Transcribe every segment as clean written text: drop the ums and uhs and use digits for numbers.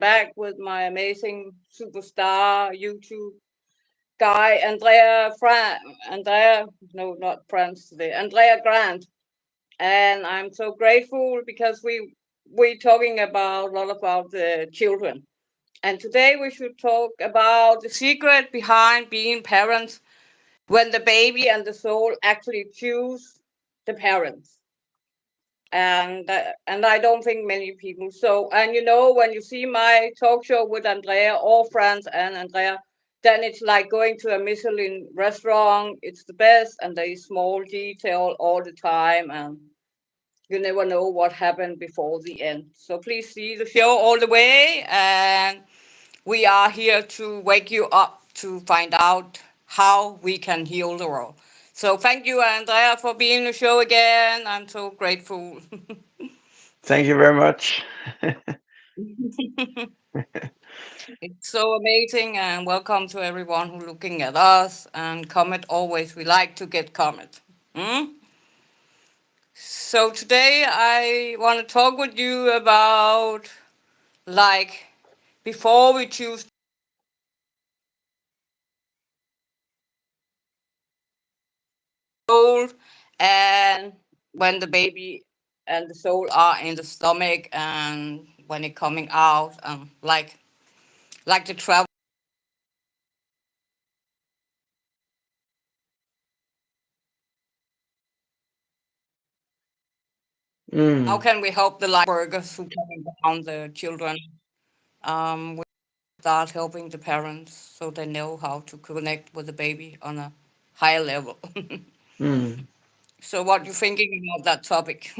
back with my amazing superstar YouTube guy, Andrea, no, not France today, Andrea Grant. And I'm so grateful because we talking about a lot about the children. And today we should talk about the secret behind being parents when the baby and the soul actually choose the parents. And I don't think many people. So, and when you see my talk show with Andrea or Franz and Andrea, then it's like going to a Michelin restaurant. It's the best, and there is small detail all the time, and you never know what happened before the end. So please see the show all the way, and we are here to wake you up to find out how we can heal the world. So thank you, Andrea, for being on the show again. I'm so grateful. Thank you very much. It's so amazing, and welcome to everyone who looking at us and comment always. We like to get comment. Hmm? So today I want to talk with you about like before we choose soul and when the baby and the soul are in the stomach and when it coming out like the travel. How Mm, can we help the light workers who coming down the children? We start helping the parents so they know how to connect with the baby on a higher level. mm. So what you thinking about that topic?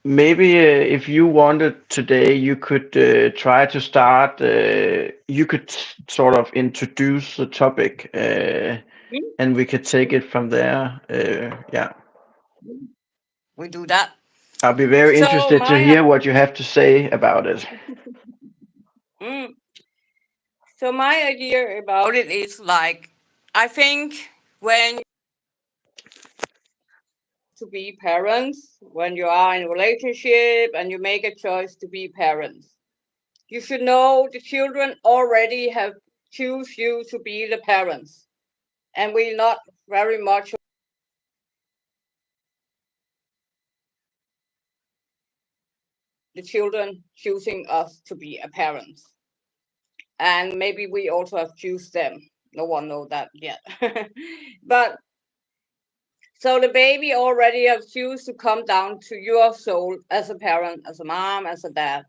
Maybe if you wanted today, you could try to start. You could sort of introduce the topic, and we could take it from there. Yeah, We do that. I'll be very So interested to my hear what you have to say about it. mm, so my idea about it is like I think when to be parents, when you are in a relationship and you make a choice to be parents, you should know the children already have choose you to be the parents, and we not very much the children choosing us to be a parent, and maybe we also have choose them. No one know that yet, but so the baby already have choose to come down to your soul as a parent, as a mom, as a dad.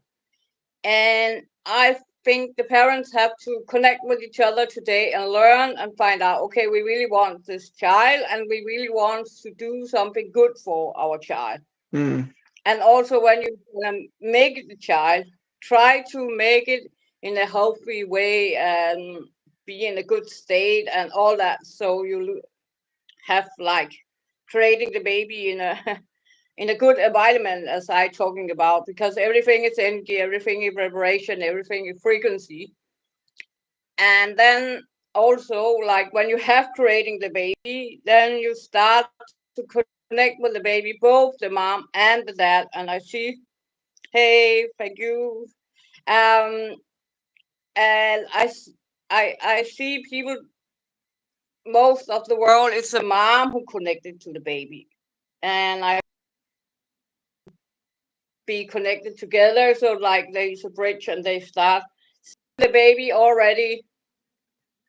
And I think the parents have to connect with each other today and learn and find out, okay, we really want this child and we really want to do something good for our child. Mm, And also, when you make the child, try to make it in a healthy way and be in a good state and all that. So you have like creating the baby in a in a good environment as I talking about, because everything is energy, everything is vibration, everything is frequency. And then also like when you have creating the baby, then you start to connect with the baby, both the mom and the dad. And I see, hey, thank you. Um, and I see people, most of the world is the mom who connected to the baby. And I be connected together. So like there's a bridge and they start the baby already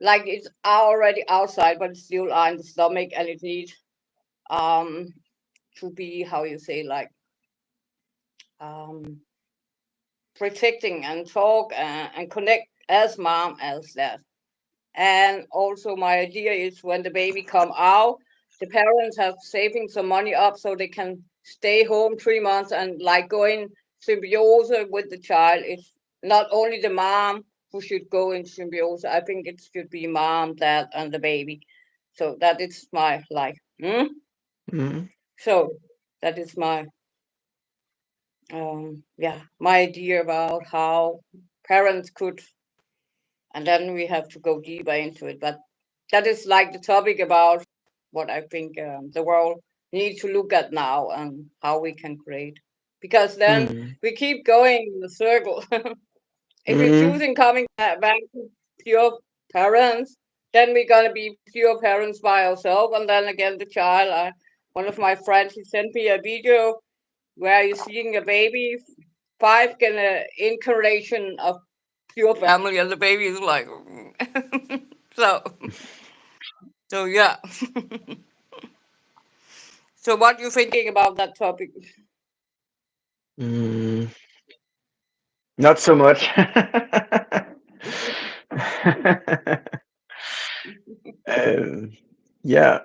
like it's already outside, but it's still in the stomach, and it needs um to be how you say like um protecting and talk and connect as mom as that. And also my idea is when the baby come out, the parents have saving some money up so they can stay home 3 months and like going symbiosis with the child. It's not only the mom who should go in symbiosis. I think it should be mom, dad, and the baby. So that is my like. mm, So that is my yeah, my idea about how parents could, and then we have to go deeper into it. But that is like the topic about what I think the world needs to look at now and how we can create. Because then mm. we keep going in the circle. If you're choosing coming back to pure parents, then we're gonna be pure parents by ourselves. And then again, the child. One of my friends, he sent me a video where you're seeing a baby, five get an incarnation of pure family, and the baby is like, so, so yeah. So, what you thinking about that topic? Mm, not so much. Um, yeah,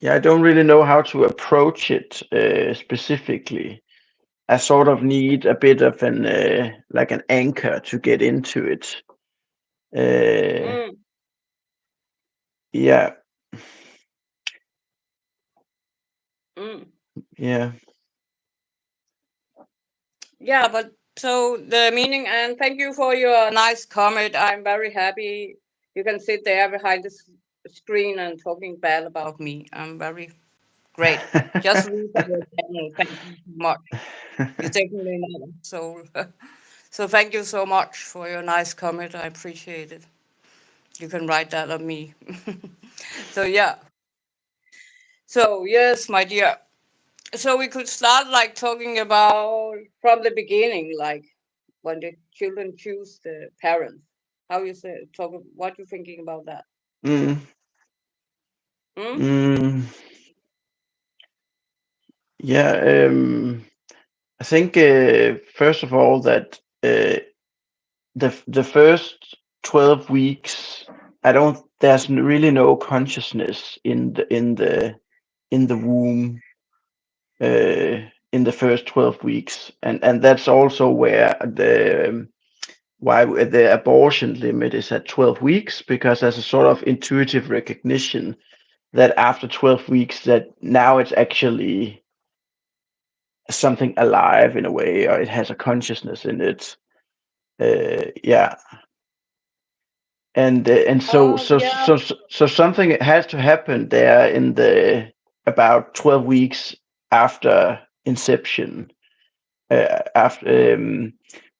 yeah. I don't really know how to approach it specifically. I sort of need a bit of an like an anchor to get into it. Uh, Mm, yeah, mm. yeah. Yeah, but so the meaning, and thank you for your nice comment. I'm very happy you can sit there behind the screen and talking bad about me. I'm very great. Just read the word channel. Thank you so much. You definitely know. So, so thank you so much for your nice comment. I appreciate it. You can write that on me. So yeah. So yes, my dear. So we could start like talking about from the beginning, like when the children choose the parents. How you say talk? What you thinking about that? Mm, Hmm? mm, yeah. I think first of all that the first 12 weeks, I don't. There's really no consciousness in the womb in the first 12 weeks, and that's also where the why the abortion limit is at 12 weeks, because there's a sort of intuitive recognition that after 12 weeks that now it's actually something alive in a way, or it has a consciousness in it. Yeah, and so Oh so yeah. so so something has to happen there in the about 12 weeks after inception, after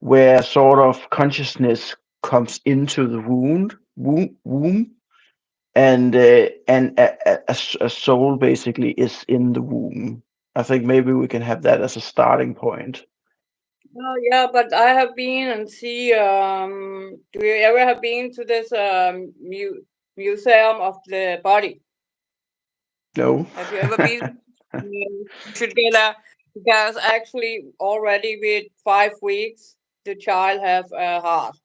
where sort of consciousness comes into the womb, and a soul basically is in the womb. I think maybe we can have that as a starting point. Oh yeah, but I have been and see. Do you ever have been to this museum of the body? No. Have you ever been? You should get a because actually already with 5 weeks the child have a heart.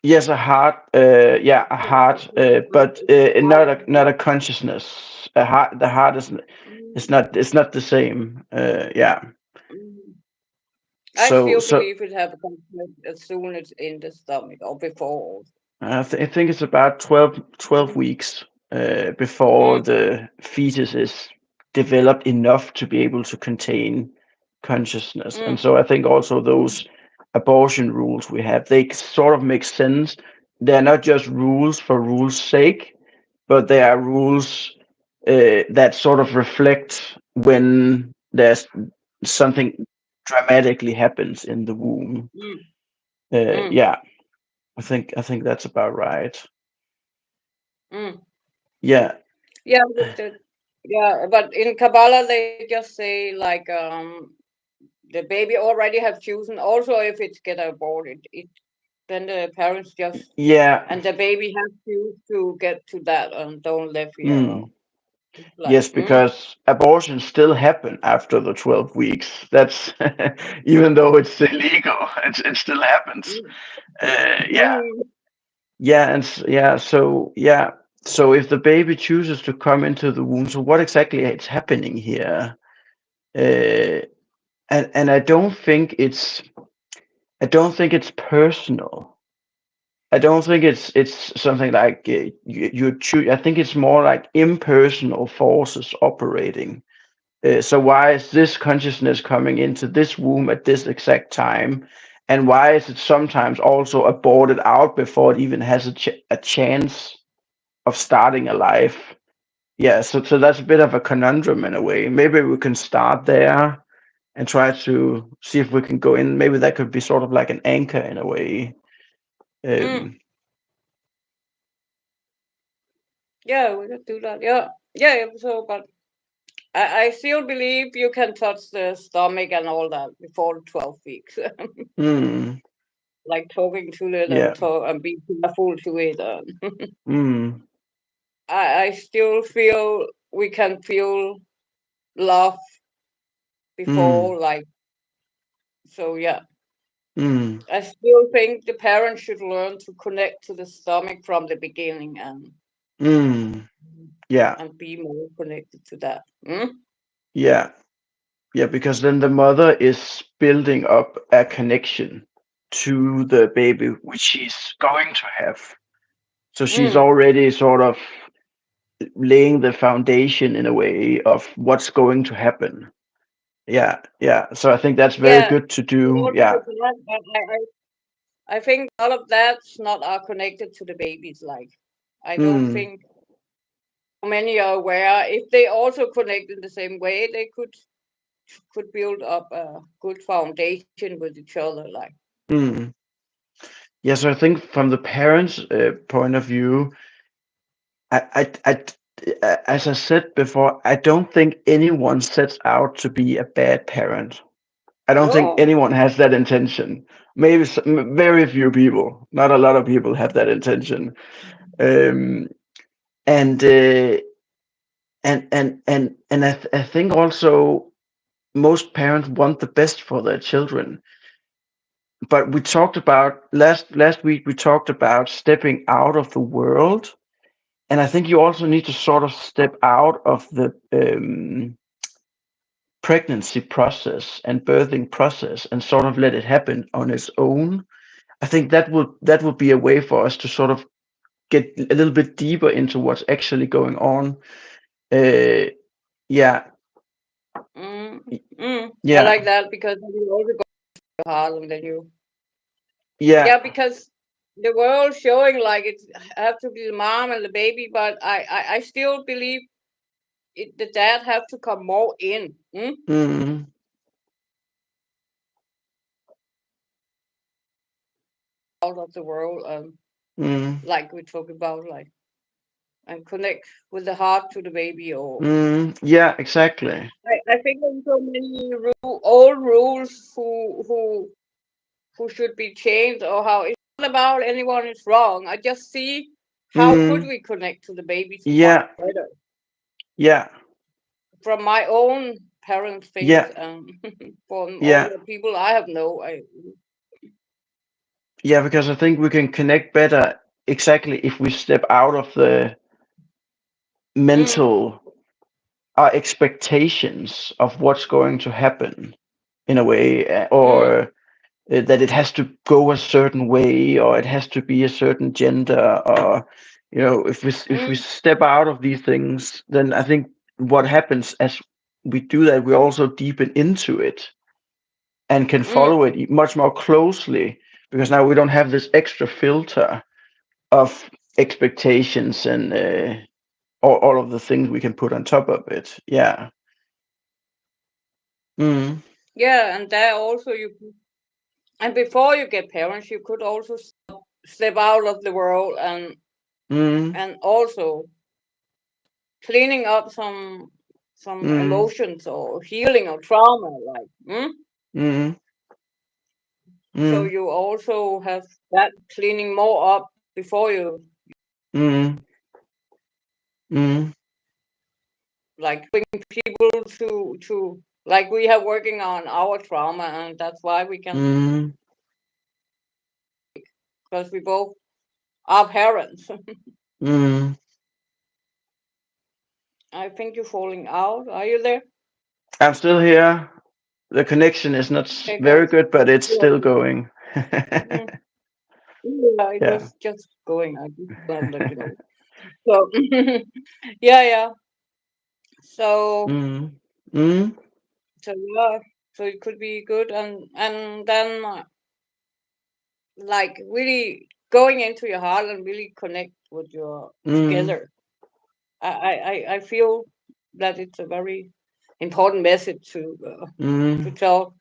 Yes, a heart. Yeah, a heart. But not a consciousness. A heart. The heart is. It's Mm, not. It's not the same. Yeah. mm. I So still so believe it have a conflict as soon as in the stomach or before. I think it's about 12 Mm, weeks before mm, the fetus is developed enough to be able to contain consciousness. And mm, so I think also mm, those abortion rules we have, they sort of make sense. They're not just rules for rules' sake, but they are rules that sort of reflect when there's something dramatically happens in the womb. mm, mm, Yeah, I think that's about right. mm. Yeah, Yeah, yeah, but in Kabbalah they just say like the baby already have chosen. Also, if it's get aborted, it then the parents just yeah, and the baby has to get to that and don't live here. mm, It's like, yes, because abortions still happen after the 12 weeks. That's even though it's illegal, it still happens. mm, Yeah, mm, yeah, yeah. So yeah, so if the baby chooses to come into the womb, so what exactly is happening here? Uh, and I don't think it's personal. I don't think it's something like you choose. I think it's more like impersonal forces operating. So why is this consciousness coming into this womb at this exact time, and why is it sometimes also aborted out before it even has a chance of starting a life? Yeah, so that's a bit of a conundrum in a way. Maybe we can start there, and try to see if we can go in. Maybe that could be sort of like an anchor in a way. Mm. Um, Yeah, we could do that. Yeah. Yeah, yeah, so but I still believe you can touch the stomach and all that before 12 weeks. mm, Like talking to it yeah. and be careful to it. Mm, I still feel we can feel love mm, before, like, so yeah. mm, I still think the parents should learn to connect to the stomach from the beginning mm, yeah. and be more connected to that. Mm? Yeah. Yeah. Because then the mother is building up a connection to the baby, which she's going to have. So she's Mm. already sort of laying the foundation in a way of what's going to happen. Yeah, yeah. So I think that's very Yeah. good to do. Also Yeah. with that, I think all of that's not are connected to the babies. Like, I don't Mm, think many are aware. If they also connect in the same way, they could build up a good foundation with each other. Like, mm. Yeah. So I think from the parents' point of view, as I said before, I don't think anyone sets out to be a bad parent. I don't think no. anyone has that intention. Maybe very few people, not a lot of people have that intention. Um, and I think also most parents want the best for their children. But we talked about last week. We talked about stepping out of the world, and I think you also need to sort of step out of the pregnancy process and birthing process and sort of let it happen on its own. I think that would be a way for us to sort of get a little bit deeper into what's actually going on. Uh, yeah, Mm, mm. I yeah, like that because then you also go hard and then you, yeah, yeah, because the world showing like it have to be the mom and the baby, but I still believe the dad have to come more in. Mm? mm, Out of the world, mm, like we talk about, like, and connect with the heart to the baby. Or yeah, exactly. I think there's so many old rules who should be changed, or how it's not about anyone is wrong. I just see how could Mm, we connect to the babies much yeah, better yeah, from my own parents' things yeah, and from all yeah, the people I have know. yeah. Because I think we can connect better exactly if we step out of the Mm, mental expectations of what's going to happen in a way, mm, or that it has to go a certain way, or it has to be a certain gender, or if we mm, step out of these things, then I think what happens as we do that, we also deepen into it and can mm, follow it much more closely, because now we don't have this extra filter of expectations and all of the things we can put on top of it. Yeah. Mm, yeah, and there also and before you get parents, you could also step out of the world mm, and also cleaning up some mm, emotions or healing or trauma, like. Mm? mm, So mm, you also have that cleaning more up before you, mm, mm, like, bring people to like we have working on our trauma, and that's why we can, mm, because we both are parents. mm. I think you're falling out. Are you there? I'm still here. The connection is not Okay, good. very good, but it's still going. Mm. Yeah, it Yeah. was just going. I just want to let you know. So, yeah, yeah. So, Mm. Mm. so yeah. So it could be good, and then like really going into your heart and really connect with your Mm. together. I feel that it's a very important message to Mm, tell.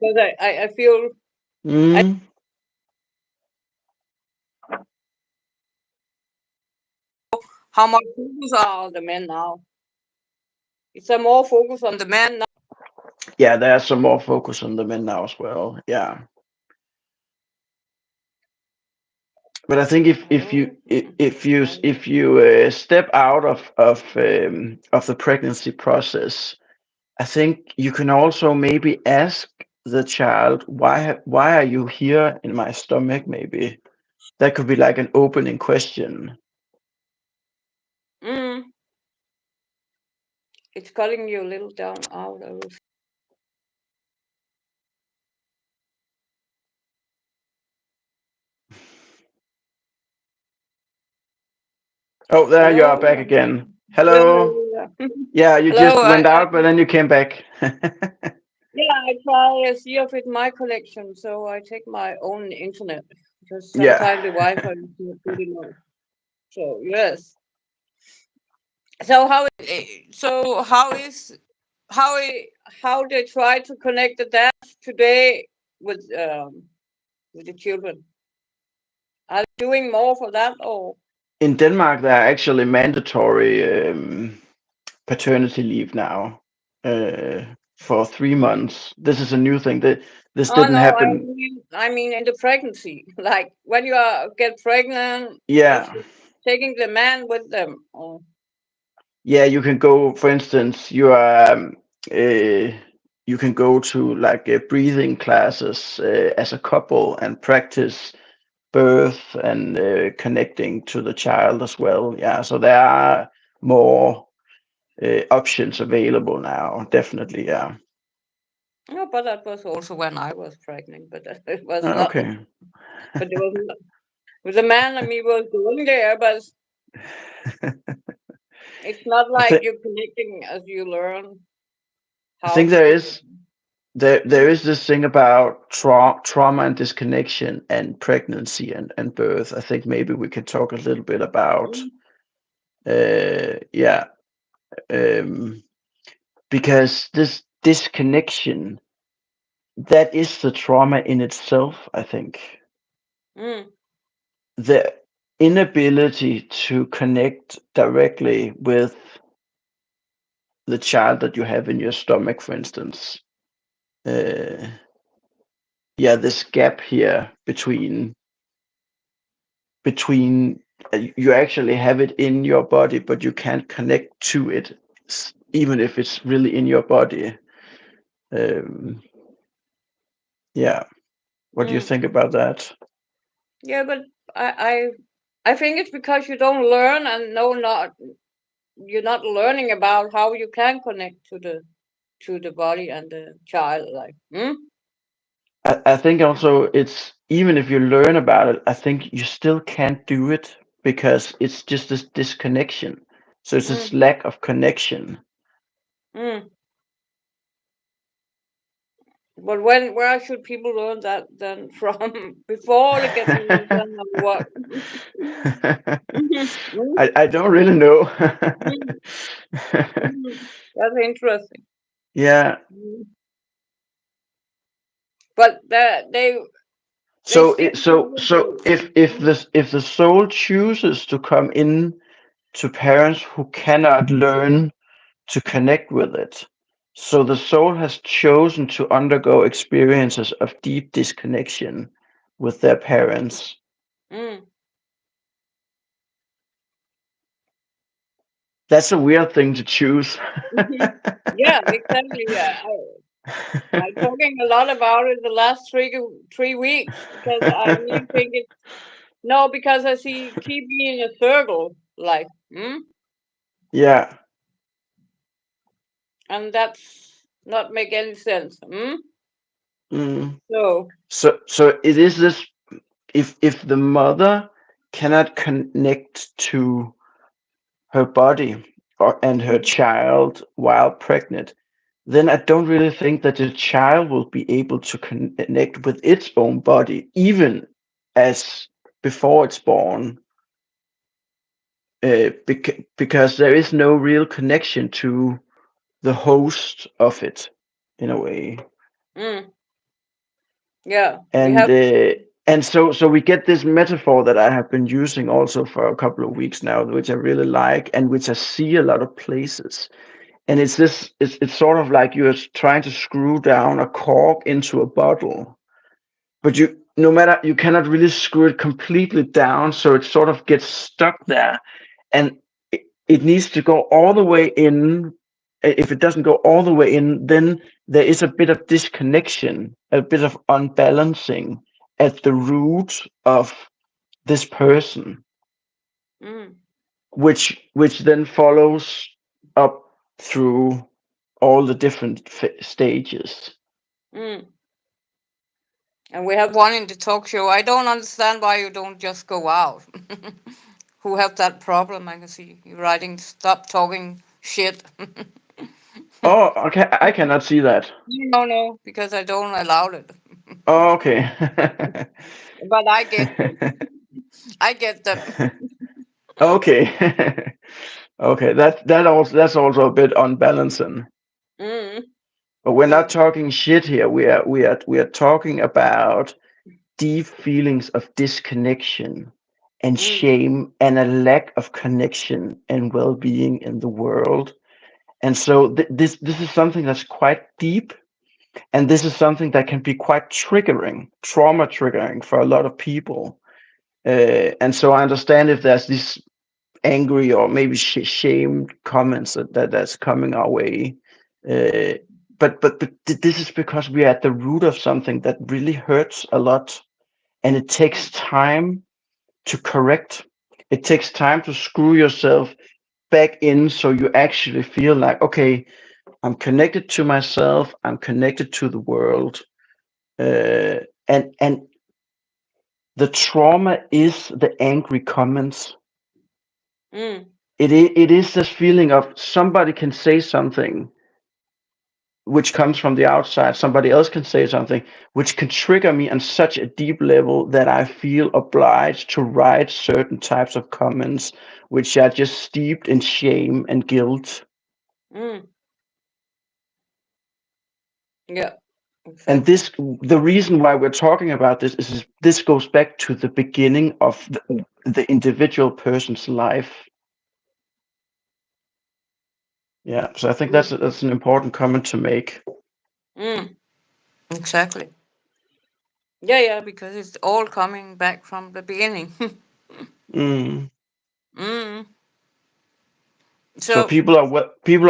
Because I feel I mm. how much focus are on the men now. It's a more focus on the men now. Yeah, there's some more focus on the men now as well. Yeah, but I think if you step out of the pregnancy process, I think you can also maybe ask the child, why are you here in my stomach? Maybe that could be like an opening question. Mm, it's cutting you a little down out. I will. Oh, there you are Hello. back again. Yeah, Hello. yeah, yeah. Yeah, you Hello. just went out, but then you came back. Yeah, I try to see if it's my connection, so I take my own internet because Yeah. sometimes the Wi-Fi is not good enough. So yes. So how I- how they try to connect the dance today with the children? Are they doing more for that or? In Denmark, there are actually mandatory paternity leave now for 3 months. This is a new thing. This Oh didn't no, happen. I mean in the pregnancy, like when you get pregnant, is Yeah. it taking the man with them? Or, Yeah, you can go, for instance, uh, you can go to like breathing classes as a couple and practice birth and connecting to the child as well. Yeah, so there are more options available now. Definitely, yeah. no, but that was also when I was pregnant, but it was not. Okay. But it was not, with the man and me was going there, but it's not I like think you're connecting as you learn I how think to there do it. is there Mm, is this thing about trauma and disconnection and pregnancy and birth. I think maybe we could talk a little bit about mm, yeah, um, because this disconnection, that is the trauma in itself. I think mm, the inability to connect directly with the child that you have in your stomach, for instance. Uh, yeah, this gap here between you actually have it in your body, but you can't connect to it, even if it's really in your body. Um, yeah, what do you mm. think about that? Yeah, but I I think it's because you don't learn and no, not you're not learning about how you can connect to the body and the child. Like, mm, I think also it's, even if you learn about it, I think you still can't do it because it's just this disconnection. So it's this mm, lack of connection. mm. But when where should people learn that then from before they get married? Then or what? Mhm, mm, I don't really know. mm, mm. That's interesting. Yeah. Mm. But they still So probably. if the soul chooses to come in to parents who cannot learn to connect with it, so the soul has chosen to undergo experiences of deep disconnection with their parents. Mm. That's a weird thing to choose. Mhm. Yeah, exactly. Yeah, I talking a lot about it the last 3 weeks because I really think it's no because I see keep me in a circle like Yeah. and that's not make any sense. Mm. So So it is this, if the mother cannot connect to her body and her mm, child while pregnant, then I don't really think that the child will be able to connect with its own body, even as before it's born, because there is no real connection to the host of it in a way. Mm. Yeah, we And have. uh, and so we get this metaphor that I have been using also for a couple of weeks now, which I really like and which I see a lot of places. And it's this it's sort of like you're trying to screw down a cork into a bottle, but you no matter you cannot really screw it completely down, so it sort of gets stuck there, and it needs to go all the way in. If it doesn't go all the way in, then there is a bit of disconnection, a bit of unbalancing at the root of this person, Mm. which then follows up through all the different stages. Mm. And we have one in the talk show. I don't understand why you don't just go out. Who have that problem? I can see you writing. Stop talking shit. Oh, okay, I cannot see that. No, no, because I don't allow it. Oh, okay. But I get them. Okay. Okay, that's also a bit unbalancing. Mm. But we're not Mm. talking shit here. We are talking about deep feelings of disconnection and Mm. shame and a lack of connection and well-being in the world. And so this is something that's quite deep, and this is something that can be quite triggering, trauma triggering for a lot of people. And so I understand if there's this angry or maybe shamed comments that's coming our way. Uh, but this is because we are at the root of something that really hurts a lot, and it takes time to correct. It takes time to screw yourself back in so you actually feel like, okay, I'm connected to myself, I'm connected to the world, and the trauma is the angry comments. Mm. It is this feeling of somebody can say something which comes from the outside, somebody else can say something which can trigger me on such a deep level that I feel obliged to write certain types of comments which are just steeped in shame and guilt. Mm. Yeah, And exactly. the reason why we're talking about this goes back to the beginning of the individual person's life. Yeah, so I think that's an important comment to make. Mm. Exactly. Yeah, yeah, because it's all coming back from the beginning. Mm. Mm. So So, people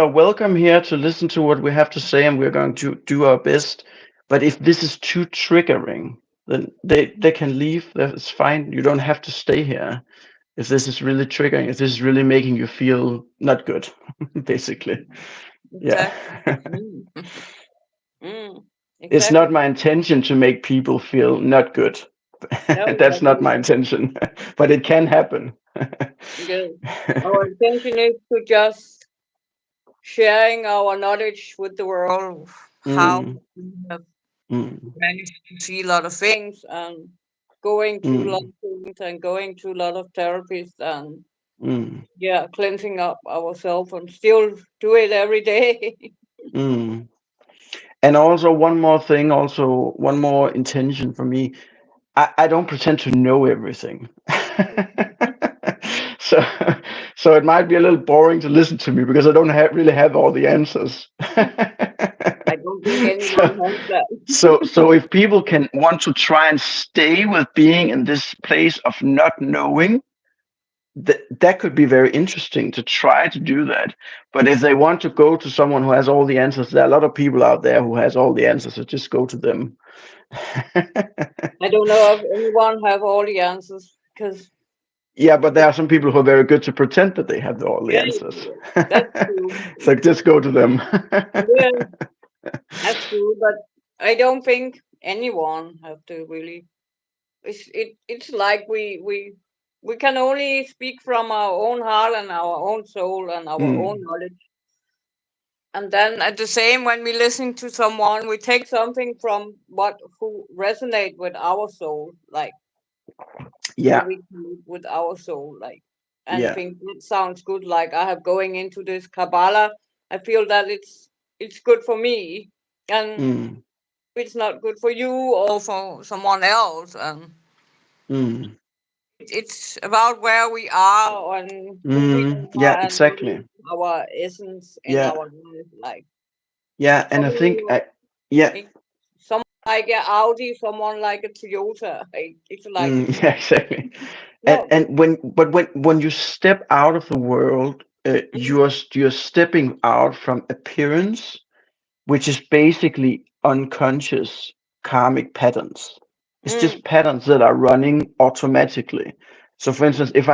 are welcome here to listen to what we have to say, and we're going to do our best. But if this is too triggering, then they can leave. That's fine. You don't have to stay here. If this is really triggering, if this is really making you feel not good, basically, yeah. exactly. Mm. Mm. It's Exactly. not my intention to make people feel not good. No, That's not my definitely. intention, but it can happen. Yeah. Our intention is to just sharing our knowledge with the world, how Mm, we have mm, managed to see a lot of things and going through a lot mm, of things and going through a lot of therapies and mm, yeah, cleansing up ourselves and still do it every day. mm. And also one more thing, also one more intention for me. I don't pretend to know everything. so so it might be a little boring to listen to me because I don't really have all the answers. I don't think anyone so has that. so if people can want to try and stay with being in this place of not knowing, that could be very interesting to try to do that. But if they want to go to someone who has all the answers, there are a lot of people out there who has all the answers, so just go to them. I don't know if anyone have all the answers because Yeah, but there are some people who are very good to pretend that they have all the yeah, answers. that's true. So just go to them. Yeah, that's true. But I don't think anyone have to really. It's like we can only speak from our own heart and our own soul and our own Mm, knowledge. And then at the same when we listen to someone, we take something from what who resonate with our soul, like where yeah, we connect with our soul, like and yeah. think it sounds good. Like I have going into this Kabbalah. I feel that it's good for me, and mm, it's not good for you or for someone else. And mm, it's about where we are and who we yeah, are and what is exactly. our essence in Yeah, our life. Like yeah, and for I think me, yeah, it's someone like a Audi, someone like a Toyota. Like, it's like yeah, exactly. no. And when you step out of the world, Mm, you're stepping out from appearance, which is basically unconscious karmic patterns. It's mm, just patterns that are running automatically. So, for instance, if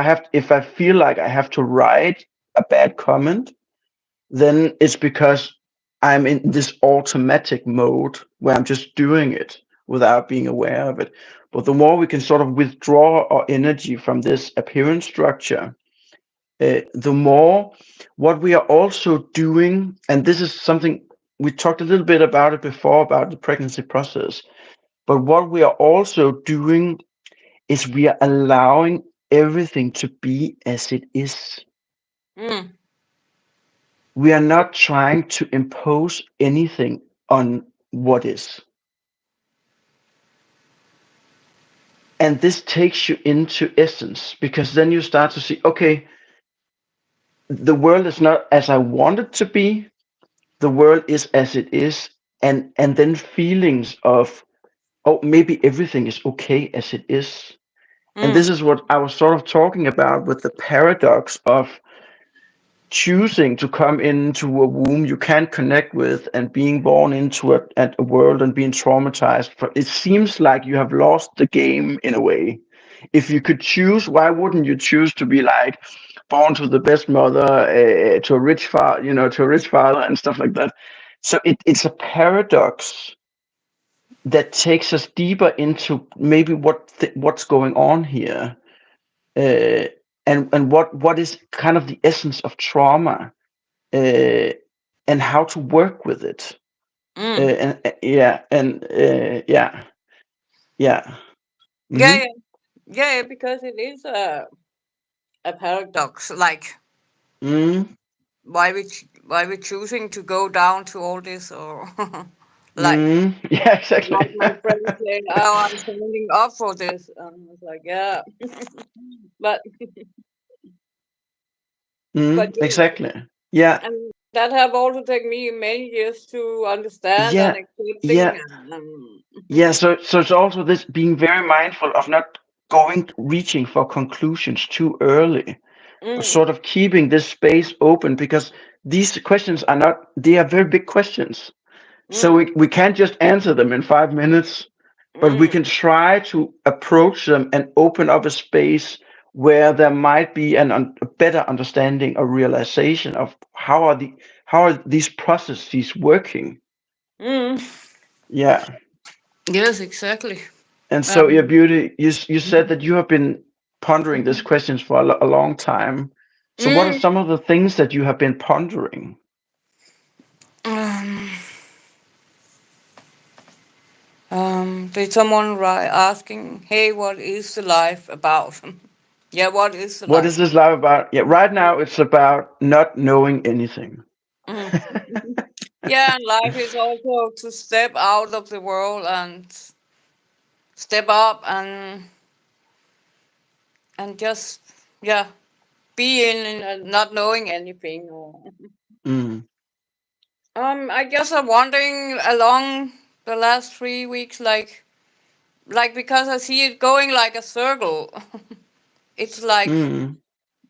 I feel like I have to write a bad comment, then it's because I'm in this automatic mode where I'm just doing it without being aware of it. But the more we can sort of withdraw our energy from this appearance structure, the more what we are also doing, and this is something we talked a little bit about it before about the pregnancy process, but what we are also doing is we are allowing everything to be as it is. mm, We are not trying to impose anything on what is. And this takes you into essence because then you start to see, okay, the world is not as I want it to be, the world is as it is, and then feelings of, oh, maybe everything is okay as it is. And mm, this is what I was sort of talking about with the paradox of choosing to come into a womb you can't connect with and being born into a world and being traumatized. It seems like you have lost the game in a way. If you could choose, why wouldn't you choose to be like born to the best mother, to a rich father, to a rich father and stuff like that? So it's a paradox that takes us deeper into maybe what's going on here, uh, and what is kind of the essence of trauma, uh, and how to work with it. mm. Yeah, yeah. Yeah, Mm-hmm. yeah, yeah, yeah, because it is a paradox. Like Mm, why we choosing to go down to all this, or like yeah, exactly. my friend said, "Oh, I'm signing up for this," and I was like, "Yeah," but yeah, Exactly. Yeah, and that have also taken me many years to understand and yeah, accepting. yeah, yeah. So it's also this being very mindful of not reaching for conclusions too early, but Mm, sort of keeping this space open because these questions are not, they are very big questions. So mm, we can't just answer them in 5 minutes, but we mm, can try to approach them and open up a space where there might be a better understanding or realization of how are these processes working. mm. Yeah. Yes, exactly. And so, your Um, beauty, you said that you have been pondering these questions for a long time. So, what are mm, some of the things that you have been pondering? um, did someone asking, "Hey, what is the life about?" Yeah, what is the What life? is this life about? Yeah, right now it's about not knowing anything. Mm. Yeah, and life is also to step out of the world and step up and just yeah be in not knowing anything. Or Mm, I guess I'm wandering along the last 3 weeks, like because I see it going like a circle. It's like mm,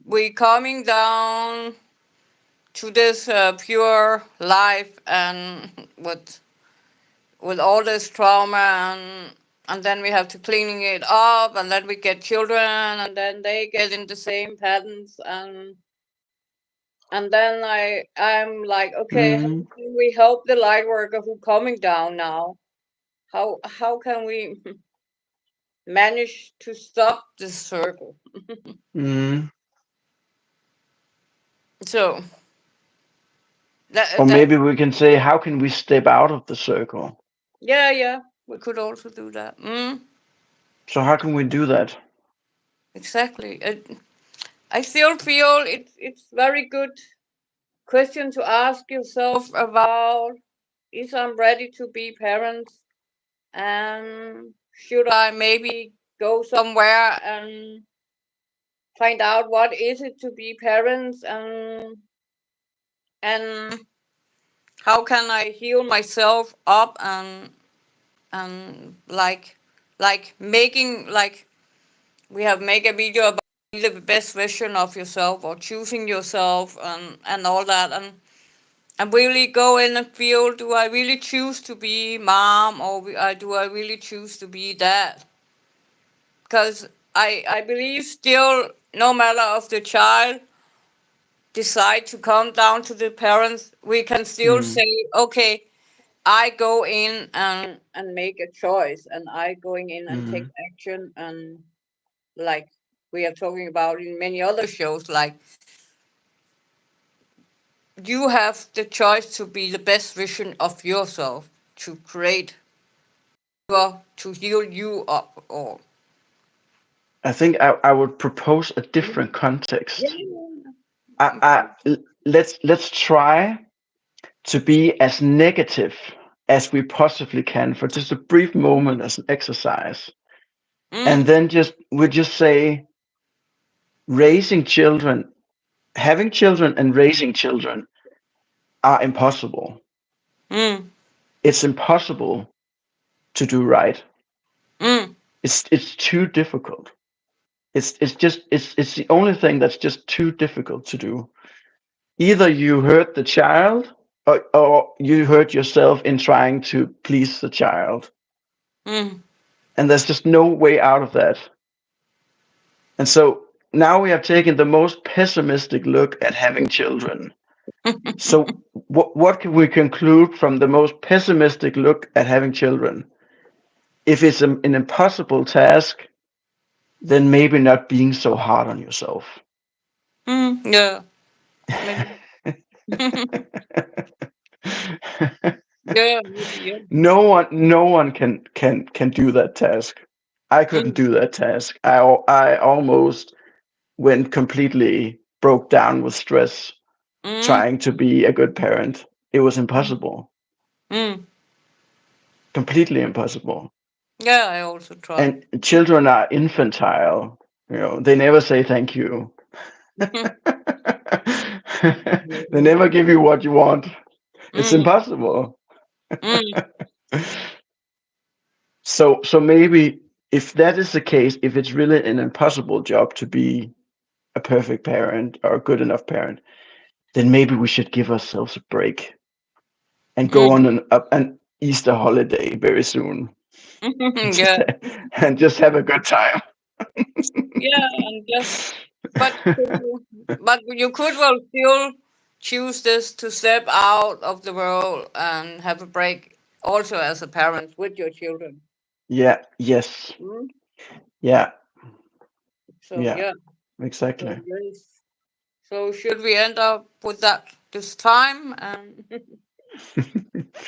we coming down to this pure life and with all this trauma and then we have to cleaning it up and then we get children and then they get in the same patterns and then I'm like, okay, how mm, can we help the light worker who coming down now? How can we manage to stop this circle? mm. So Or that maybe we can say, how can we step out of the circle? yeah, yeah, we could also do that. So, how can we do that? Exactly. I still feel it's very good question to ask yourself about is I'm ready to be parents, and should I maybe go somewhere and find out what is it to be parents, and how can I heal myself up, and like making, like we have make a video about the best version of yourself or choosing yourself and all that, and really go in and feel, do I really choose to be mom, or do I really choose to be dad? Because I believe still, no matter of the child decide to come down to the parents, we can still Mm, say, okay, I go in and make a choice, and I going in and take mm. action, and like we are talking about in many other shows, like you have the choice to be the best version of yourself, to create to heal you up, or I think I would propose a different Mhm. context. Yeah. Let's try to be as negative as we possibly can for just a brief moment as an exercise, and Mm, then just say raising children, having children, and raising children are impossible. mm, It's impossible to do right. mm, It's too difficult. It's the only thing that's just too difficult to do. Either you hurt the child, or you hurt yourself in trying to please the child, mm. and there's just no way out of that. And so now we have taken the most pessimistic look at having children. So what can we conclude from the most pessimistic look at having children? If it's an impossible task, then maybe not being so hard on yourself. Yeah, maybe. Yeah, maybe, yeah. No one can do that task. I couldn't Mm, do that task. I almost went completely broke down with stress mm, trying to be a good parent. It was mm, impossible. mm. Completely impossible. Yeah, I also tried. And children are infantile. They never say thank you. They never give you what you want. It's Mm, impossible. mm, So maybe if that is the case, if it's really an impossible job to be a perfect parent or a good enough parent, then maybe we should give ourselves a break and go mm. on an Easter holiday very soon, and just Yeah, and just have a good time. yeah, and just, but you could well still choose this to step out of the world and have a break also as a parent with your children. Yeah. Yes. Mm. Yeah. So Yeah. yeah, so Exactly. yes. So should we end up with that this time and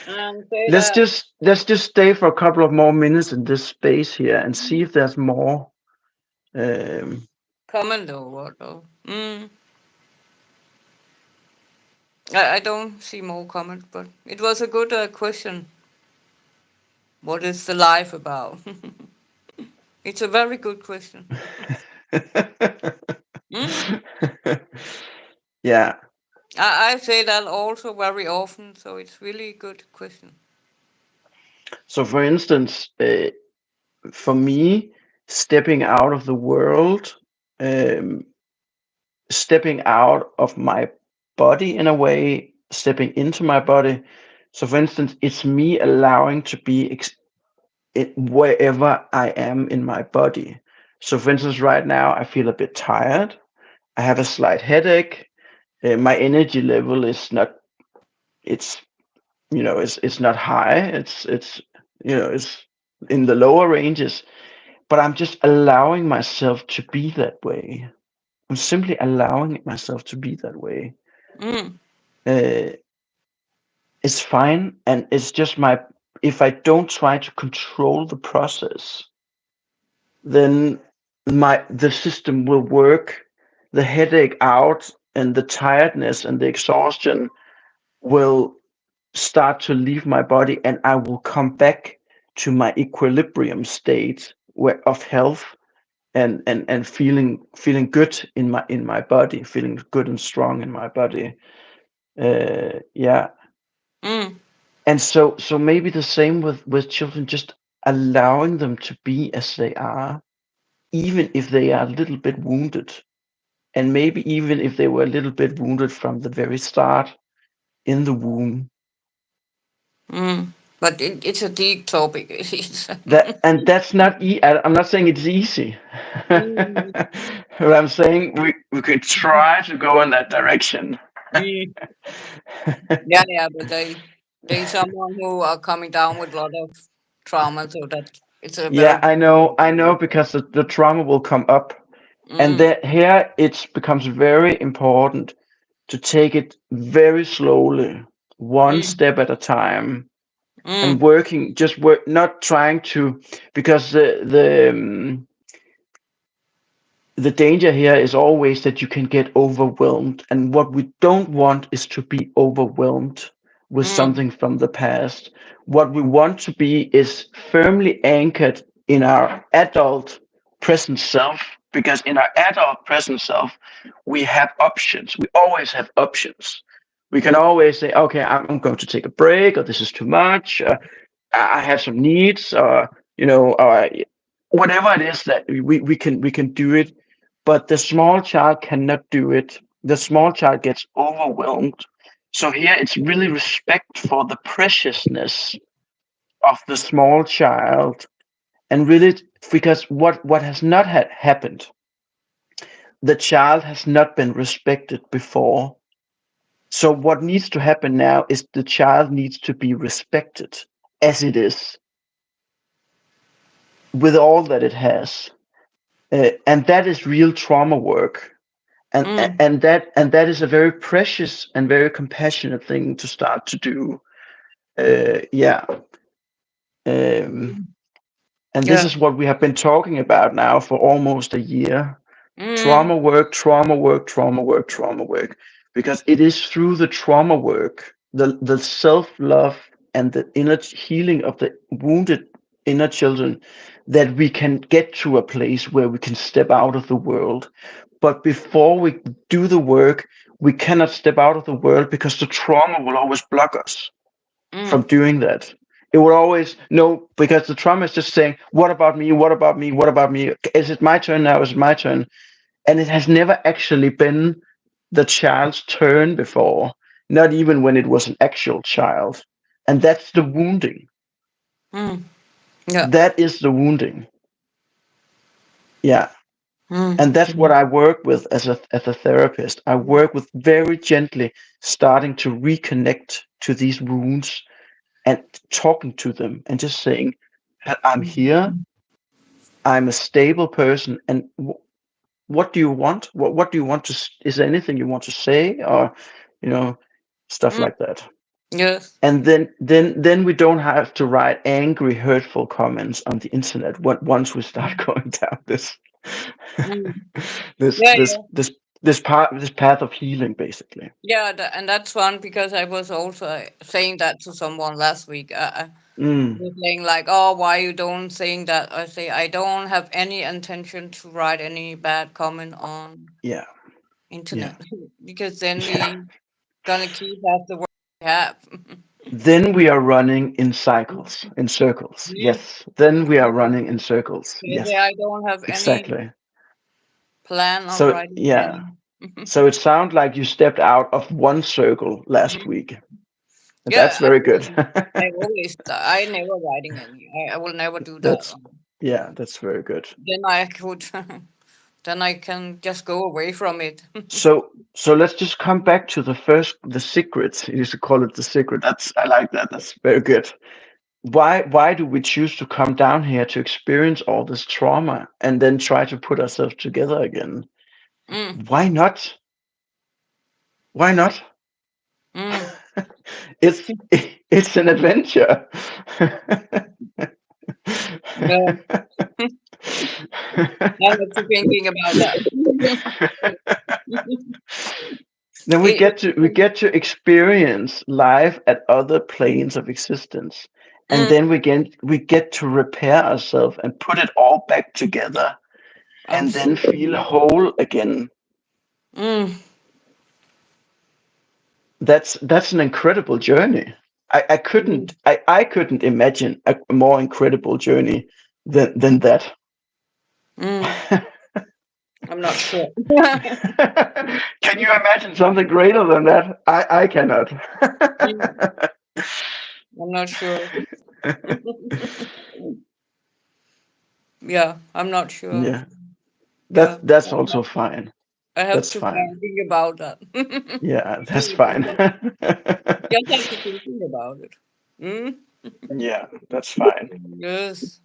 and say let's that just let's just stay for a couple of more minutes in this space here and see if there's more. Um, comment or what? Or, I don't see more comment, but it was a good question. What is the life about? It's a very good question. Mm. yeah. I say that also very often, so it's really a good question. So, for instance, for me, stepping out of the world, um, stepping out of my body in a way, stepping into my body. So, for instance, it's me allowing to be wherever I am in my body. So, for instance, right now I feel a bit tired. I have a slight headache. My energy level is not. It's it's not high. It's it's in the lower ranges. But I'm just allowing myself to be that way. I'm simply allowing myself to be that way. Mm. Uh, it's fine, and it's just my. If I don't try to control the process, then the system will work the headache out and the tiredness and the exhaustion will start to leave my body, and I will come back to my equilibrium state of health and feeling good in my body, feeling good and strong in my body. Yeah. Mm. And so maybe the same with children, just allowing them to be as they are, even if they are a little bit wounded, and maybe even if they were a little bit wounded from the very start in the womb. Mm. But it's a deep topic. It's That's not I'm not saying it's easy. mm. But I'm saying we could try to go in that direction. Mm. Yeah, yeah, but they someone who are coming down with a lot of trauma, so that it's a very Yeah, big I know, because the trauma will come up, and mm. that here it becomes very important to take it very slowly, one Mm. step at a time, and Mm. working, just work, not trying to, because the danger here is always that you can get overwhelmed. And what we don't want is to be overwhelmed with Mm. something from the past. What we want to be is firmly anchored in our adult present self, because in our adult present self, we have options. We always have options. We can always say, okay, I'm going to take a break, or this is too much. I have some needs, or whatever it is, that we can do it. But the small child cannot do it. The small child gets overwhelmed. So here it's really respect for the preciousness of the small child, and really, because what has not happened, the child has not been respected before. So what needs to happen now is the child needs to be respected as it is, with all that it has. And that is real trauma work, and Mm. and that is a very precious and very compassionate thing to start to do. Yeah. um, Mm. and this Yeah. is what we have been talking about now for almost a year. Mm. Trauma work, trauma work, trauma work, trauma work, because it is through the trauma work, the self-love and the inner healing of the wounded inner children, that we can get to a place where we can step out of the world. But before we do the work, we cannot step out of the world, because the trauma will always block us from Mm. doing that. It will always no, because the trauma is just saying, "What about me? What about me? What about me? Is it my turn now? Is it my turn?" And it has never actually been the child's turn before, not even when it was an actual child. And that's the wounding. Mm. Yeah. That is the wounding. Yeah. Mm. And that's what I work with as a therapist. I work with very gently starting to reconnect to these wounds, and talking to them, and just saying, I'm here, I'm a stable person, and what do you want? What do you want to? Is there anything you want to say, or you know, stuff Mm. like that? Yes. And then we don't have to write angry, hurtful comments on the internet. Once we start going down this Mm. this Yeah, this yeah. this this path of healing, basically. Yeah, and that's fun because I was also saying that to someone last week. Mm, They're saying like, "Oh, why you don't saying that?" I say, "I don't have any intention to write any bad comment on yeah, yeah, internet because then we gonna keep as the work we have." then we are running in cycles, in circles. Mm. Yes, then we are running in circles. So I Yes, say, "I don't have any exactly. plan on So writing yeah, any." so it sounds like you stepped out of one circle last Mm. week. That's Yeah, very good. I never writing any. I will never do that. That's yeah, that's very good. Then I could, then I can just go away from it. So let's just come back to the secret. You used to call it the secret. I like that. That's very good. Why do we choose to come down here to experience all this trauma and then try to put ourselves together again? Mm. Why not? Why not? Mm. it's it's an adventure. Yeah, I'm not too thinking about that. Then we It, get to experience life at other planes of existence, and mm, then we get to repair ourselves and put it all back together, and then feel absolutely. whole again. Mm, That's an incredible journey. I mm, couldn't I couldn't imagine a more incredible journey than that. mm. I'm not sure. Can you imagine something greater than that? I cannot. Mm, I'm not sure. Yeah, I'm not sure. Yeah, Yeah, that's also fine. I have That's to fine. think about that. Yeah, that's fine. Just have to think about it. Mm? Yeah, that's fine. Yes.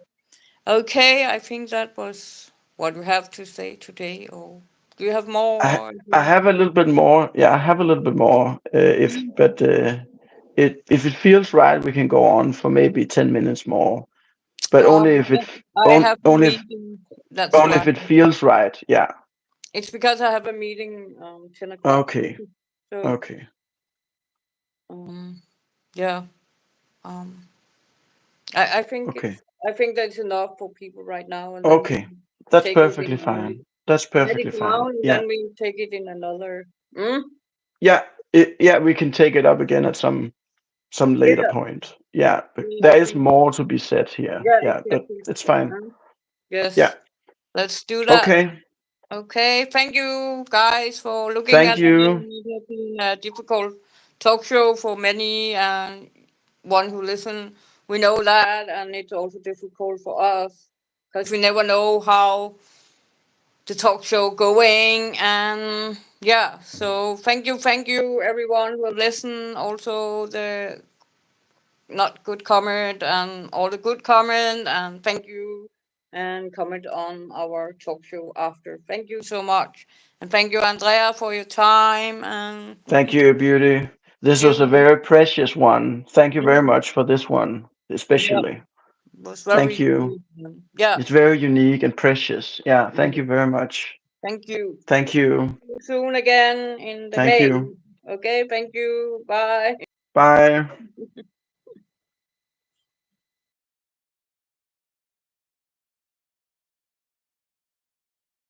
Okay, I think that was what we have to say today. Or do you have I more? I have a little bit more. Yeah, I have a little bit more. If Mm. but it if it feels right, we can go on for maybe 10 minutes more. But only if it I have a only meeting. That's only why. if it feels right. Yeah. It's because I have a meeting 10 o'clock. Okay. So Okay. um, yeah. Um, I think Okay. that's enough for people right now, and then we Okay. That's take it perfectly in. fine. That's Let it perfectly fine. down, and Yeah. then we take it in another. Mm? Yeah. Yeah. We can take it up again at some later Yeah. point. Yeah. But Yeah, there I is think. more to be said here. Yeah, Yeah. But exactly. it's fine. Mm. Yeah. Yes, let's do that. Okay. Okay, thank you guys for looking Thank at it. you. It has been a difficult talk show for many, and one who listen, we know that, and it's also difficult for us because we never know how the talk show going. And yeah, so thank you everyone who have listened. Also the not good comment and all the good comment, and thank you, and comment on our talk show after. Thank you so much, and thank you Andrea for your time, and Thank you, Beauty. This was a you. very precious one. Thank you very Mm, much for this one, yeah, especially. was Thank very you. good. Yeah. It's very unique and precious. Yeah. Thank Mm, you very much. thank you. Thank you. See you soon again in the Thank May. you. Okay, thank you, bye. Bye.